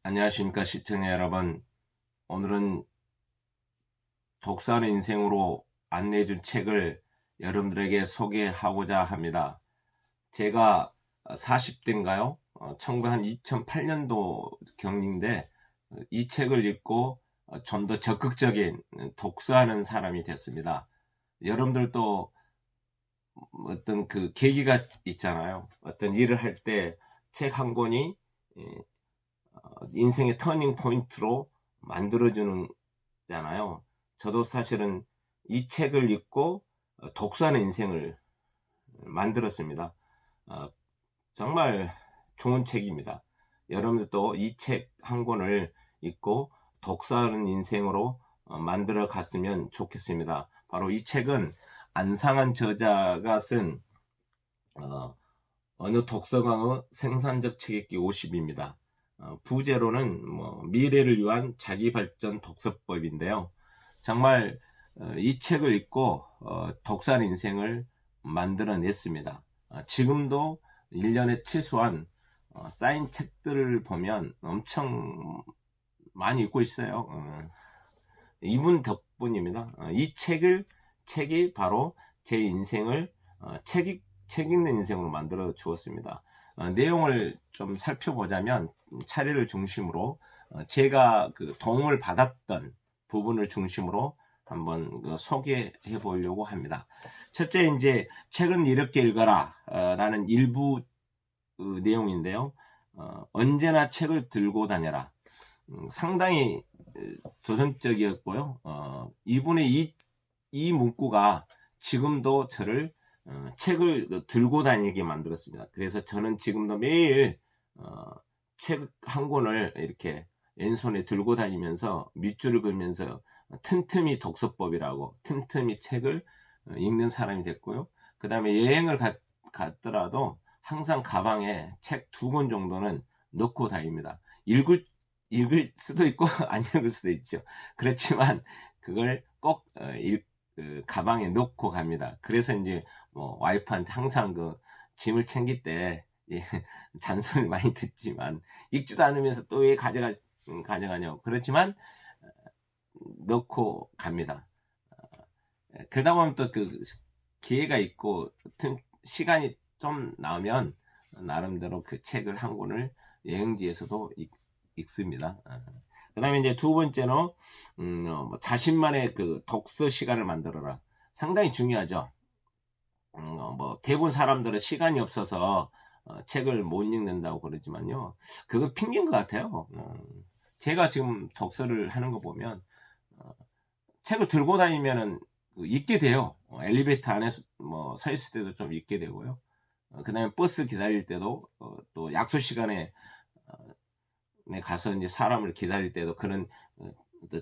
안녕하십니까 시청자 여러분. 오늘은 독서하는 인생으로 안내해준 책을 여러분들에게 소개하고자 합니다. 제가 40대인가요? 2008년도 경인데 이 책을 읽고 좀 더 적극적인 독서하는 사람이 됐습니다. 여러분들도 어떤 그 계기가 있잖아요. 어떤 일을 할 때 책 한 권이 인생의 터닝 포인트로 만들어주는 잖아요. 저도 사실은 이 책을 읽고 독서하는 인생을 만들었습니다. 어, 정말 좋은 책입니다. 여러분들도 이 책 한 권을 읽고 독서하는 인생으로 만들어 갔으면 좋겠습니다. 바로 이 책은 안상한 저자가 쓴 어, 어느 독서광의 생산적 책 읽기 50입니다. 부제로는 미래를 위한 자기발전 독서법인데요. 정말 이 책을 읽고 독서하는 인생을 만들어냈습니다. 지금도 1년에 최소한 쌓인 책들을 보면 엄청 많이 읽고 있어요. 이분 덕분입니다. 이 책이 바로 제 인생을 책 읽는 인생으로 만들어 주었습니다. 내용을 좀 살펴보자면 차례를 중심으로 제가 그 도움을 받았던 부분을 중심으로 한번 소개해 보려고 합니다. 첫째, 이제 책은 이렇게 읽어라 라는 일부 내용인데요. 언제나 책을 들고 다녀라. 상당히 도전적이었고요. 이분의 이 문구가 지금도 저를 책을 들고 다니게 만들었습니다. 그래서 저는 지금도 매일 책 한 권을 이렇게 왼손에 들고 다니면서 밑줄을 그으면서 틈틈이 독서법이라고 틈틈이 책을 읽는 사람이 됐고요. 그 다음에 여행을 갔더라도 항상 가방에 책 2권 정도는 넣고 다닙니다. 읽을 수도 있고 안 읽을 수도 있죠. 그렇지만 그걸 꼭 가방에 넣고 갑니다. 그래서 이제 와이프한테 항상 그 짐을 챙길 때 잔소리를 많이 듣지만 읽지도 않으면서 또 왜 가져가냐고 그렇지만 넣고 갑니다. 그러다 보면 또 그 기회가 있고 시간이 좀 나오면 나름대로 그 책을 한 권을 여행지에서도 읽습니다. 그 다음에 이제 두 번째로 자신만의 그 독서 시간을 만들어라. 상당히 중요하죠. 대부분 사람들은 시간이 없어서 책을 못 읽는다고 그러지만요. 그건 핑계인 것 같아요. 제가 지금 독서를 하는 거 보면 책을 들고 다니면은 읽게 돼요. 엘리베이터 안에서 서 있을 때도 좀 읽게 되고요. 그 다음에 버스 기다릴 때도 또 약속 시간에 가서 이제 사람을 기다릴 때도 그런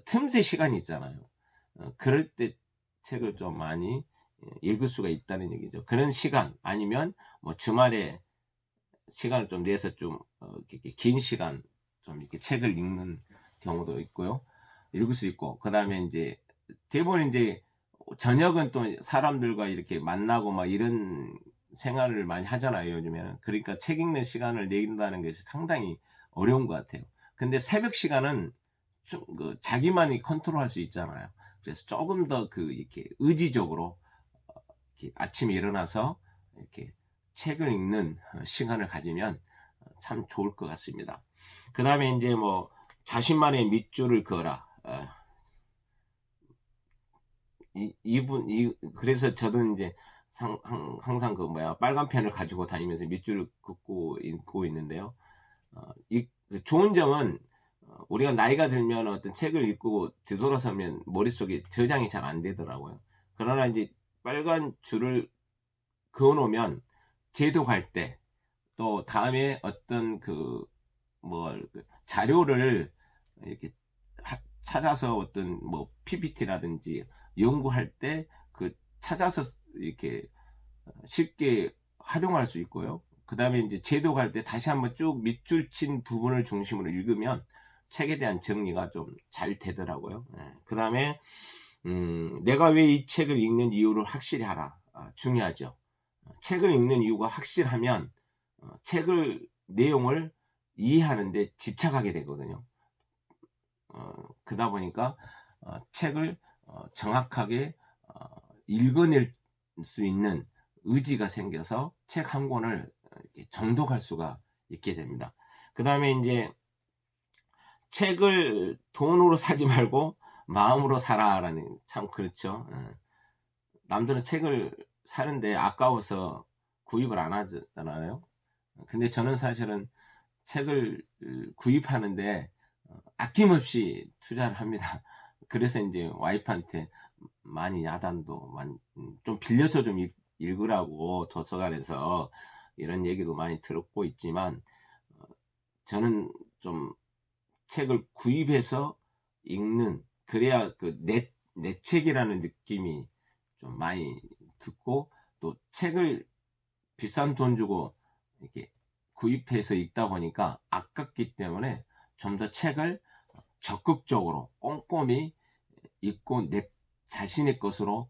틈새 시간이 있잖아요. 그럴 때 책을 좀 많이 읽을 수가 있다는 얘기죠. 그런 시간 아니면 주말에 시간을 좀 내서 좀 이렇게 긴 시간 좀 이렇게 책을 읽는 경우도 있고요. 읽을 수 있고 그 다음에 이제 대부분 이제 저녁은 또 사람들과 이렇게 만나고 막 이런 생활을 많이 하잖아요, 요즘에는. 그러니까 책 읽는 시간을 내긴다는 것이 상당히 어려운 것 같아요. 근데 새벽 시간은 좀 자기만이 컨트롤할 수 있잖아요. 그래서 조금 더 이렇게 의지적으로 이렇게 아침에 일어나서 이렇게 책을 읽는 시간을 가지면 참 좋을 것 같습니다. 그 다음에 이제 자신만의 밑줄을 그어라. 그래서 저도 이제 항상 빨간 펜을 가지고 다니면서 밑줄을 긋고 읽고 있는데요. 그 좋은 점은 우리가 나이가 들면 어떤 책을 읽고 뒤돌아서면 머릿속에 저장이 잘 안 되더라고요. 그러나 이제 빨간 줄을 그어 놓으면 제독할 때 또 다음에 어떤 자료를 이렇게 찾아서 어떤 PPT라든지 연구할 때 찾아서 이렇게 쉽게 활용할 수 있고요. 그 다음에 이제 제독할 때 다시 한번 쭉 밑줄 친 부분을 중심으로 읽으면 책에 대한 정리가 좀 잘 되더라고요. 그 다음에 내가 왜 이 책을 읽는 이유를 확실히 하라. 중요하죠. 책을 읽는 이유가 확실하면 책을 내용을 이해하는데 집착하게 되거든요. 그러다 보니까 책을 정확하게 읽어낼 수 있는 의지가 생겨서 책 한 권을 이렇게 정독할 수가 있게 됩니다. 그 다음에 이제 책을 돈으로 사지 말고 마음으로 사라라는, 참 그렇죠. 남들은 책을 사는데 아까워서 구입을 안 하잖아요. 근데 저는 사실은 책을 구입하는데 아낌없이 투자를 합니다. 그래서 이제 와이프한테 많이 야단도 좀 빌려서 좀 읽으라고 도서관에서 이런 얘기도 많이 들었고 있지만, 저는 좀 책을 구입해서 읽는, 그래야 그 내 책이라는 느낌이 좀 많이 듣고, 또 책을 비싼 돈 주고 이렇게 구입해서 읽다 보니까 아깝기 때문에 좀 더 책을 적극적으로 꼼꼼히 읽고 내 자신의 것으로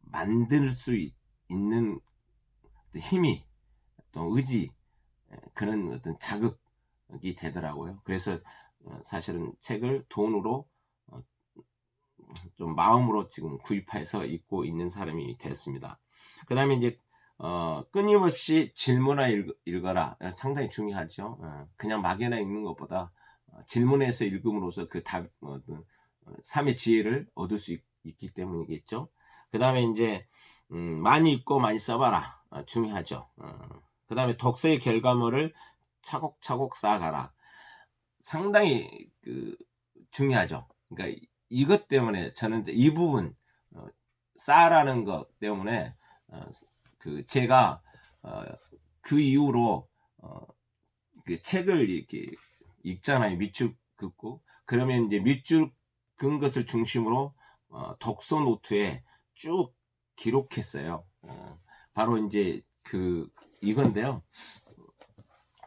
만들 수 있는 힘이, 또 의지, 그런 어떤 자극이 되더라고요. 그래서 사실은 책을 돈으로 좀 마음으로 지금 구입해서 읽고 있는 사람이 됐습니다. 그 다음에 이제 끊임없이 질문하 읽어라. 상당히 중요하죠. 그냥 막연히 읽는 것보다 질문해서 읽음으로써 그 답, 삶의 지혜를 얻을 수 있기 때문이겠죠. 그 다음에 이제 많이 읽고 많이 써봐라. 중요하죠. 그 다음에 독서의 결과물을 차곡차곡 쌓아가라. 상당히 중요하죠. 그러니까 이것 때문에 저는 이 부분 쌓으라는 것 때문에 제가 그 이후로 그 책을 이렇게 읽잖아요. 밑줄 긋고, 그러면 이제 밑줄 긋은 것을 중심으로 독서 노트에 쭉 기록했어요. 바로 이제 이건데요.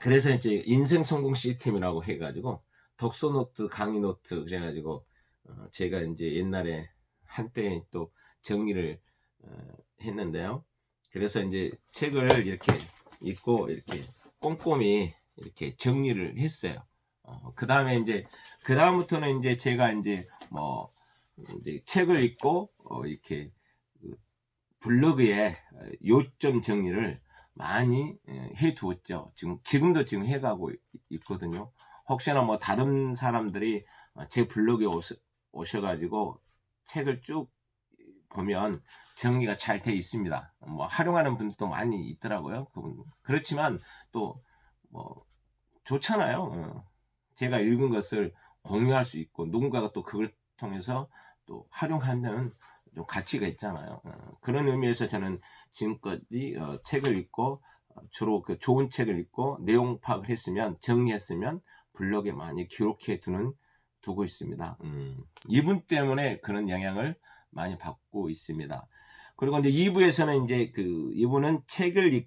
그래서 이제 인생 성공 시스템이라고 해가지고 독서 노트, 강의 노트, 그래가지고 제가 이제 옛날에 한때 또 정리를 했는데요. 그래서 이제 책을 이렇게 읽고 이렇게 꼼꼼히 이렇게 정리를 했어요. 그 다음에 이제 그 다음부터는 이제 제가 이제 이제 책을 읽고 이렇게 블로그에 요점 정리를 많이 해두었죠. 지금도 지금 해가고 있거든요. 혹시나 다른 사람들이 제 블로그에 오셔가지고 책을 쭉 보면 정리가 잘 돼 있습니다. 활용하는 분들도 많이 있더라고요. 그렇지만 또 좋잖아요. 제가 읽은 것을 공유할 수 있고 누군가가 또 그걸 통해서 또 활용하는 좀 가치가 있잖아요. 그런 의미에서 저는 지금까지 책을 읽고 주로 그 좋은 책을 읽고 내용 파악을 했으면, 정리했으면 블로그에 많이 기록해 두고 있습니다. 이분 때문에 그런 영향을 많이 받고 있습니다. 그리고 이제 2부에서는 이제 이분은 책을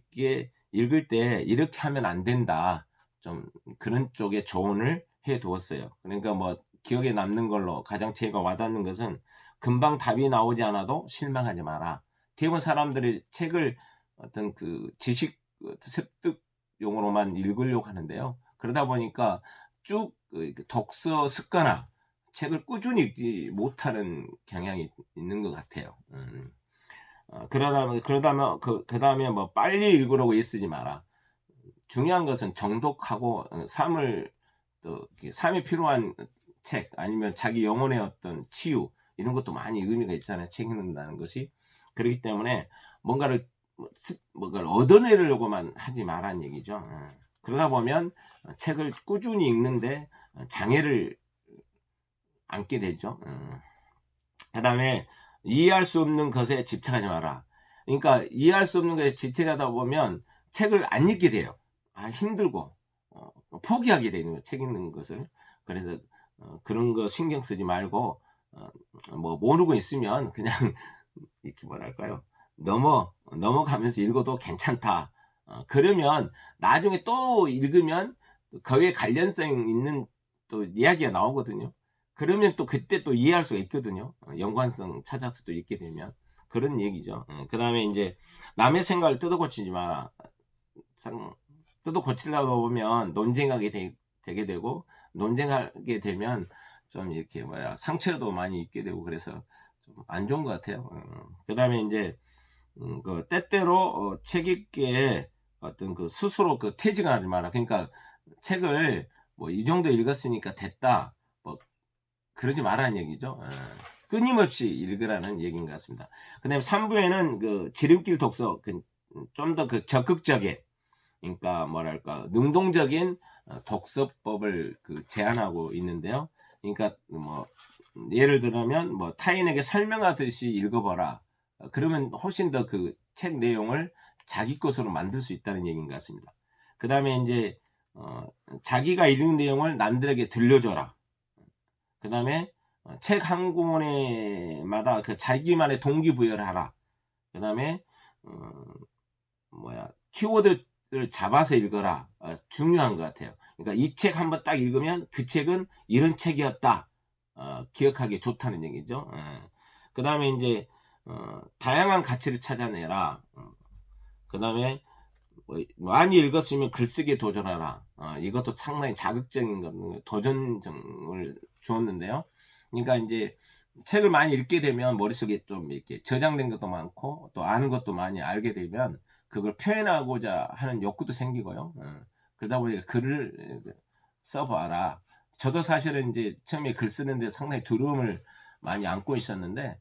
읽을 때 이렇게 하면 안 된다, 좀 그런 쪽에 조언을 해 두었어요. 그러니까 기억에 남는 걸로 가장 제가 와닿는 것은, 금방 답이 나오지 않아도 실망하지 마라. 대부분 사람들이 책을 어떤 지식 습득용으로만 읽으려고 하는데요. 그러다 보니까 쭉 독서 습관화, 책을 꾸준히 읽지 못하는 경향이 있는 것 같아요. 그러다면 그 다음에 빨리 읽으려고 애쓰지 마라. 중요한 것은 정독하고 삶에 필요한 책, 아니면 자기 영혼의 어떤 치유, 이런 것도 많이 의미가 있잖아요. 책 읽는다는 것이. 그렇기 때문에 뭔가를 얻어내려고만 하지 말라는 얘기죠. 그러다 보면 책을 꾸준히 읽는데 장애를 안게 되죠. 그 다음에 이해할 수 없는 것에 집착하지 마라. 그러니까 이해할 수 없는 것에 집착하다 보면 책을 안 읽게 돼요. 힘들고 포기하게 되는 거예요. 책 읽는 것을. 그래서 그런 거 신경 쓰지 말고 모르고 있으면 그냥 이렇게 넘어가면서 읽어도 괜찮다. 그러면 나중에 또 읽으면 거기에 관련성 있는 또 이야기가 나오거든요. 그러면 또 그때 또 이해할 수가 있거든요. 연관성 찾아서 또 읽게 되면. 그런 얘기죠. 그 다음에 이제 남의 생각을 뜯어고치지 마라. 뜯어고치려고 보면 논쟁하게 되게 되고, 논쟁하게 되면 좀 이렇게 상처도 많이 입게 되고, 그래서 좀 안 좋은 것 같아요. 그 다음에 이제 그 때때로 책 읽기에 어떤 그 스스로 그 퇴직하지 마라. 그러니까 책을 뭐 이 정도 읽었으니까 됐다, 뭐 그러지 말라는 얘기죠. 끊임없이 읽으라는 얘기인 것 같습니다. 그 다음에 3부에는 그 지름길 독서, 좀 더 그 적극적인, 그러니까 뭐랄까 능동적인 독서법을 그 제안하고 있는데요. 그러니까 뭐 예를 들면 뭐 타인에게 설명하듯이 읽어봐라. 그러면 훨씬 더 그 책 내용을 자기 것으로 만들 수 있다는 얘기인 것 같습니다. 그 다음에 이제 자기가 읽은 내용을 남들에게 들려줘라. 그 다음에 책 한 권에마다 그 자기만의 동기부여를 하라. 그 다음에 키워드를 잡아서 읽어라. 중요한 것 같아요. 그러니까 이 책 한번 딱 읽으면 그 책은 이런 책이었다, 기억하기 좋다는 얘기죠. 그 다음에 이제 다양한 가치를 찾아내라. 그 다음에 많이 읽었으면 글쓰기에 도전하라. 이것도 상당히 자극적인 것, 도전정을 주었는데요. 그러니까 이제 책을 많이 읽게 되면 머릿속에 좀 이렇게 저장된 것도 많고 또 아는 것도 많이 알게 되면 그걸 표현하고자 하는 욕구도 생기고요. 그러다 보니까 글을 써봐라. 저도 사실은 이제 처음에 글 쓰는데 상당히 두려움을 많이 안고 있었는데,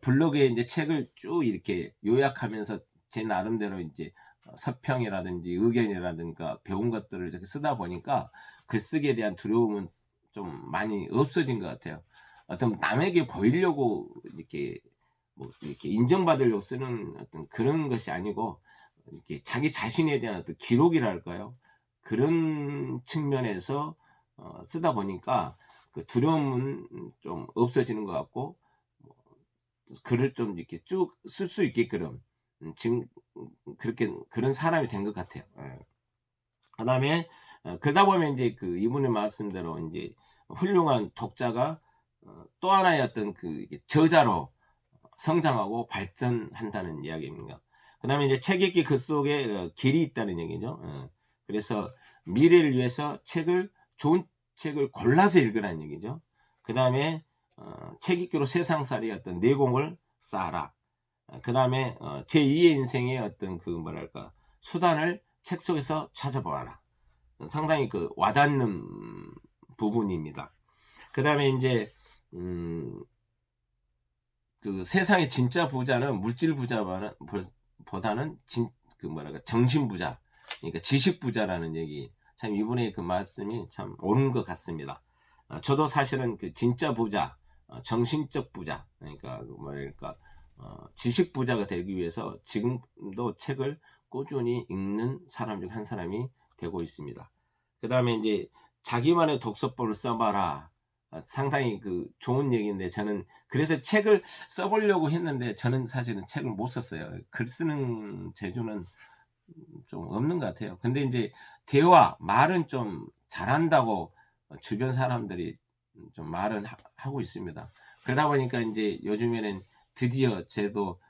블로그에 이제 책을 쭉 이렇게 요약하면서 제 나름대로 이제 서평이라든지 의견이라든가 배운 것들을 이렇게 쓰다 보니까 글쓰기에 대한 두려움은 좀 많이 없어진 것 같아요. 어떤 남에게 보이려고 이렇게 뭐 이렇게 인정받으려고 쓰는 어떤 그런 것이 아니고, 이렇게 자기 자신에 대한 어떤 기록이랄까요? 그런 측면에서 쓰다 보니까 그 두려움은 좀 없어지는 것 같고, 뭐 글을 좀 이렇게 쭉 쓸 수 있게끔 지금 그렇게 그런 사람이 된 것 같아요. 그다음에 그러다 보면 이제 그 이분의 말씀대로 이제 훌륭한 독자가 또 하나의 어떤 그 저자로 성장하고 발전한다는 이야기입니다. 그다음에 이제 책 읽기 그 속에 길이 있다는 얘기죠. 그래서 미래를 위해서 좋은 책을 골라서 읽으라는 얘기죠. 그다음에 책 읽기로 세상살이 어떤 내공을 쌓아라. 그다음에 제2의 인생의 어떤 그 뭐랄까 수단을 책 속에서 찾아보아라. 상당히 그 와닿는 부분입니다. 그다음에 이제 그 세상의 진짜 부자는 물질 부자보다는 그 뭐랄까 정신 부자, 그러니까 지식 부자라는 얘기. 참 이분의 그 말씀이 참 옳은 것 같습니다. 저도 사실은 그 진짜 부자, 정신적 부자, 그러니까 뭐랄까 지식 부자가 되기 위해서 지금도 책을 꾸준히 읽는 사람 중 한 사람이 되고 있습니다. 그 다음에 이제 자기만의 독서법을 써봐라. 상당히 그 좋은 얘기인데, 저는 그래서 책을 써보려고 했는데 저는 사실은 책을 못 썼어요. 글 쓰는 재주는 좀 없는 것 같아요. 근데 이제 말은 좀 잘한다고 주변 사람들이 좀 말은 하고 있습니다. 그러다 보니까 이제 요즘에는 드디어 제도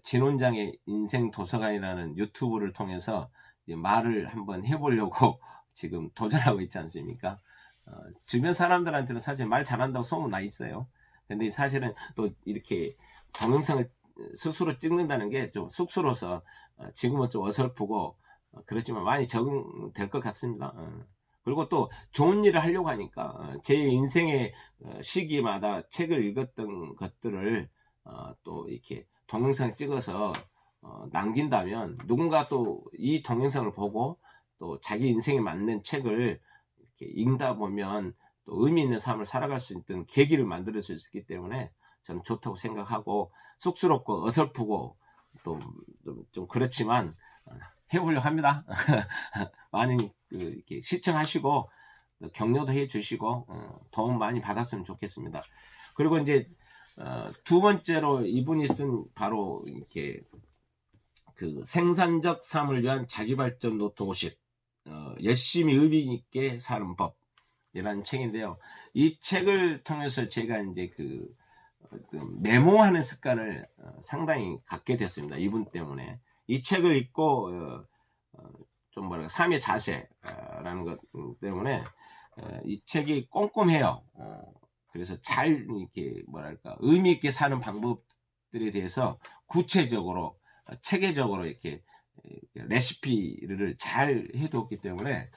진원장의 인생 도서관이라는 유튜브를 통해서 이제 말을 한번 해보려고 지금 도전하고 있지 않습니까? 주변 사람들한테는 사실 말 잘한다고 소문 나 있어요. 근데 사실은 또 이렇게 동영상을 스스로 찍는다는 게 좀 쑥스러워서 지금은 좀 어설프고 그렇지만 많이 적응될 것 같습니다. 그리고 또 좋은 일을 하려고 하니까 제 인생의 시기마다 책을 읽었던 것들을 또 이렇게 동영상 찍어서 남긴다면 누군가 또 이 동영상을 보고 또 자기 인생에 맞는 책을 이렇게 읽다 보면 또 의미 있는 삶을 살아갈 수 있는 계기를 만들어 줄 수 있기 때문에 저는 좋다고 생각하고, 쑥스럽고 어설프고 또 좀 그렇지만 해보려고 합니다. 많이 이렇게 시청하시고 격려도 해주시고 도움 많이 받았으면 좋겠습니다. 그리고 이제 두 번째로 이분이 쓴 바로 이렇게 그 생산적 삶을 위한 자기발전 노트 50, 열심히 의미 있게 사는 법이라는 책인데요. 이 책을 통해서 제가 이제 그 메모하는 습관을 상당히 갖게 됐습니다. 이분 때문에. 이 책을 읽고 좀 삶의 자세라는 것 때문에 이 책이 꼼꼼해요. 그래서 잘 이렇게 뭐랄까 의미 있게 사는 방법들에 대해서 구체적으로 체계적으로 이렇게 레시피를 잘 해두었기 때문에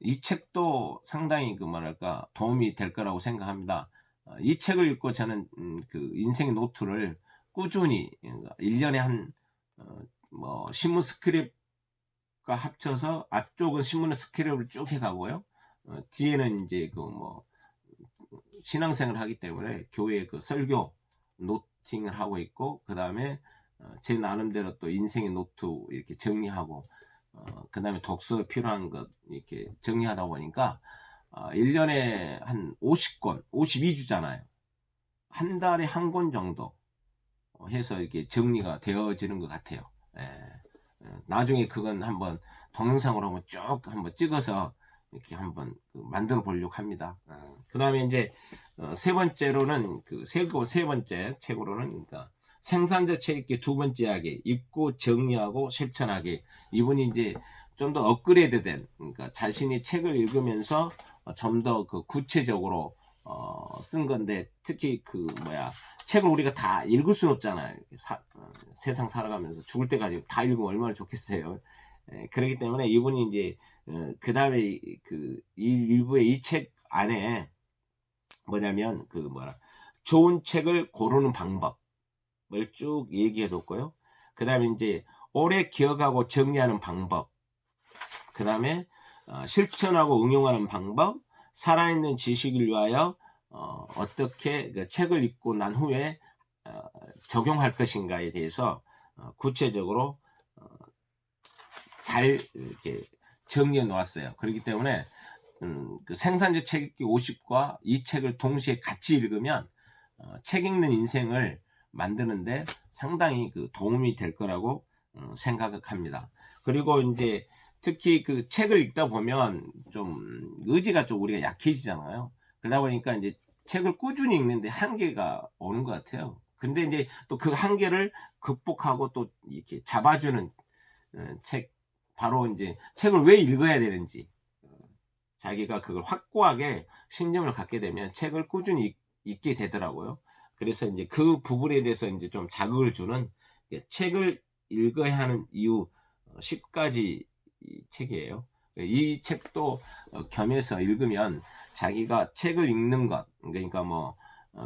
이 책도 상당히 그 뭐랄까 도움이 될 거라고 생각합니다. 이 책을 읽고 저는 그 인생 노트를 꾸준히 1년에 한 신문 스크립과 합쳐서 앞쪽은 신문 스크립을 쭉 해가고요. 뒤에는 이제 그 신앙생활을 하기 때문에 교회 그 설교 노팅을 하고 있고, 그 다음에 제 나름대로 또 인생의 노트 이렇게 정리하고, 그 다음에 독서 필요한 것 이렇게 정리하다 보니까 1년에 한 50권, 52주잖아요. 한 달에 한 권 정도 해서 이렇게 정리가 되어지는 것 같아요. 나중에 그건 한번 동영상으로 한번 쭉 한번 찍어서 이렇게 한번 만들어 보려고 합니다. 그 다음에 이제 세 번째로는 세 번째 책으로는 그러니까 생산자 책 읽기 두 번째 이야기, 읽고 정리하고 실천하기. 이분이 이제 좀 더 업그레이드된, 그러니까 자신이 책을 읽으면서 좀 더 그 구체적으로 쓴 건데, 특히 책을 우리가 다 읽을 수는 없잖아요. 세상 살아가면서 죽을 때까지 다 읽으면 얼마나 좋겠어요. 그렇기 때문에 이분이 이제 그 다음에 일부의 이 책 안에 뭐냐면 좋은 책을 고르는 방법을 쭉 얘기해 뒀고요. 그 다음에 이제 오래 기억하고 정리하는 방법, 그 다음에 실천하고 응용하는 방법, 살아있는 지식을 위하여 어떻게 책을 읽고 난 후에 적용할 것인가에 대해서 구체적으로 잘 이렇게 정리해 놓았어요. 그렇기 때문에 그 생산자 책 읽기 50과 이 책을 동시에 같이 읽으면 책 읽는 인생을 만드는데 상당히 그 도움이 될 거라고 생각합니다. 그리고 이제 특히 그 책을 읽다 보면 좀 의지가 좀 우리가 약해지잖아요. 그러다 보니까 이제 책을 꾸준히 읽는데 한계가 오는 것 같아요. 근데 이제 또 그 한계를 극복하고 또 이렇게 잡아주는 책, 바로 이제 책을 왜 읽어야 되는지 자기가 그걸 확고하게 신념을 갖게 되면 책을 꾸준히 읽게 되더라고요. 그래서 이제 그 부분에 대해서 이제 좀 자극을 주는 책을 읽어야 하는 이유 10가지 책이에요. 이 책도 겸해서 읽으면 자기가 책을 읽는 것, 그러니까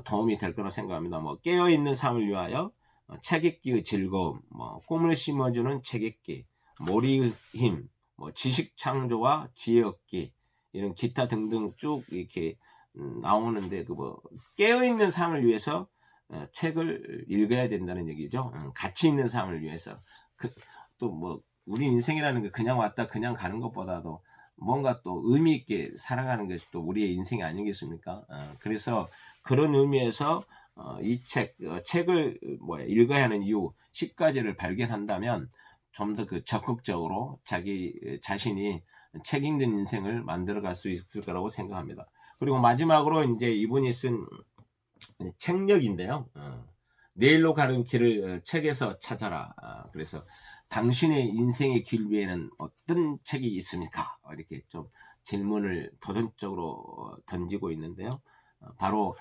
도움이 될 거라고 생각합니다. 깨어있는 삶을 위하여 책 읽기의 즐거움, 꿈을 심어주는 책 읽기, 머리의 힘, 지식 창조와 지혜 얻기, 이런 기타 등등 쭉 이렇게 나오는데 깨어있는 삶을 위해서 책을 읽어야 된다는 얘기죠. 가치 있는 삶을 위해서. 또 우리 인생이라는 게 그냥 왔다 그냥 가는 것보다도 뭔가 또 의미 있게 살아가는 것이 또 우리의 인생이 아니겠습니까? 그래서 그런 의미에서 이 책을 읽어야 하는 이유 10가지를 발견한다면 좀 더 적극적으로 자기 자신이 책 읽는 인생을 만들어갈 수 있을 거라고 생각합니다. 그리고 마지막으로 이제 이분이 쓴 책력인데요. 내일로 가는 길을 책에서 찾아라. 그래서 당신의 인생의 길 위에는 어떤 책이 있습니까? 이렇게 좀 질문을 도전적으로 던지고 있는데요. 바로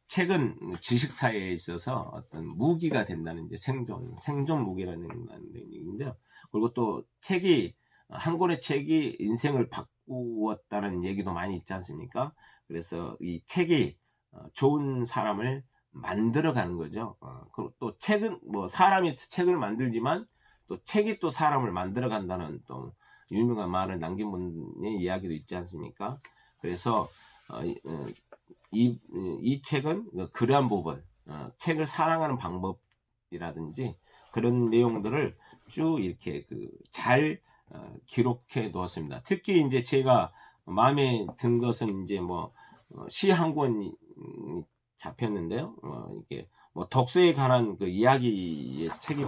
책은 지식사회에 있어서 어떤 무기가 된다는 이제 생존 무기라는 얘기인데요. 그리고 또 한 권의 책이 인생을 바꾸었다는 얘기도 많이 있지 않습니까? 그래서 이 책이 좋은 사람을 만들어가는 거죠. 그리고 또 책은 사람이 책을 만들지만 또 책이 또 사람을 만들어간다는 또 유명한 말을 남긴 분의 이야기도 있지 않습니까? 그래서 이 책은 그러한 부분, 책을 사랑하는 방법이라든지 그런 내용들을 쭉 이렇게 잘 기록해 두었습니다. 특히 이제 제가 마음에 든 것은 이제 시 한 권이 잡혔는데요. 이게 독서에 관한 이야기의 책이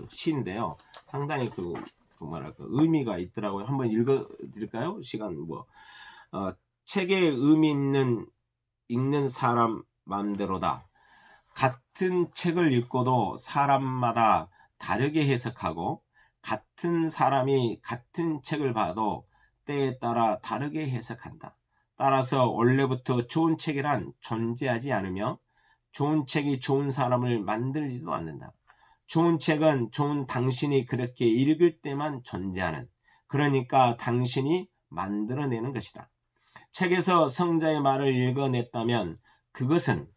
시인데요. 상당히 의미가 있더라고요. 한번 읽어드릴까요? 시간 책의 의미 있는 읽는 사람 맘대로다. 같은 책을 읽고도 사람마다 다르게 해석하고 같은 사람이 같은 책을 봐도 때에 따라 다르게 해석한다. 따라서 원래부터 좋은 책이란 존재하지 않으며 좋은 책이 좋은 사람을 만들지도 않는다. 좋은 책은 좋은 당신이 그렇게 읽을 때만 존재하는, 그러니까 당신이 만들어내는 것이다. 책에서 성자의 말을 읽어냈다면 그것은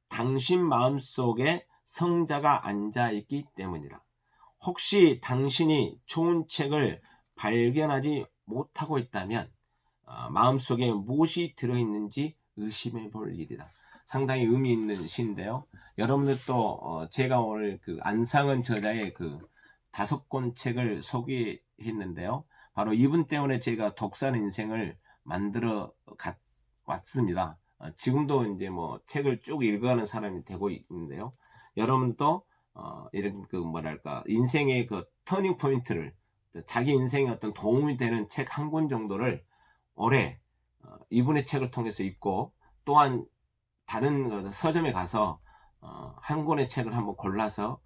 당신 마음속에 성자가 앉아있기 때문이다. 혹시 당신이 좋은 책을 발견하지 못하고 있다면 마음속에 무엇이 들어있는지 의심해 볼 일이다. 상당히 의미 있는 시인데요. 여러분들도 제가 오늘 그 안상은 저자의 그 5권 책을 소개했는데요. 바로 이분 때문에 제가 독서 인생을 만들어 왔습니다. 지금도 이제 뭐 책을 쭉 읽어가는 사람이 되고 있는데요. 여러분도 이런 그 뭐랄까 인생의 그 터닝 포인트를, 자기 인생에 어떤 도움이 되는 책 한 권 정도를 올해 이분의 책을 통해서 읽고, 또한 다른 서점에 가서 한 권의 책을 한번 골라서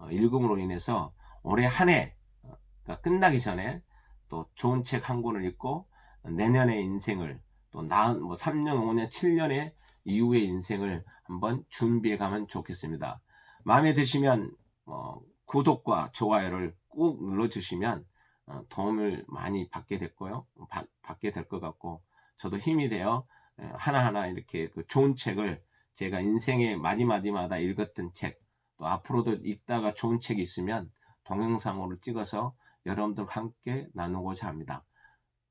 읽음으로 인해서 올해 한 해가 끝나기 전에 또 좋은 책 한 권을 읽고 내년의 인생을, 또 나은 뭐 3년, 5년, 7년의 이후의 인생을 한번 준비해 가면 좋겠습니다. 마음에 드시면 구독과 좋아요를 꾹 눌러주시면 도움을 많이 받게 됐고요. 받게 될 것 같고, 저도 힘이 되어 하나하나 이렇게 그 좋은 책을, 제가 인생의 마디마디마다 읽었던 책, 또 앞으로도 읽다가 좋은 책이 있으면 동영상으로 찍어서 여러분들과 함께 나누고자 합니다.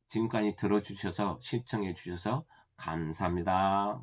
지금까지 들어주셔서 시청해 주셔서 감사합니다.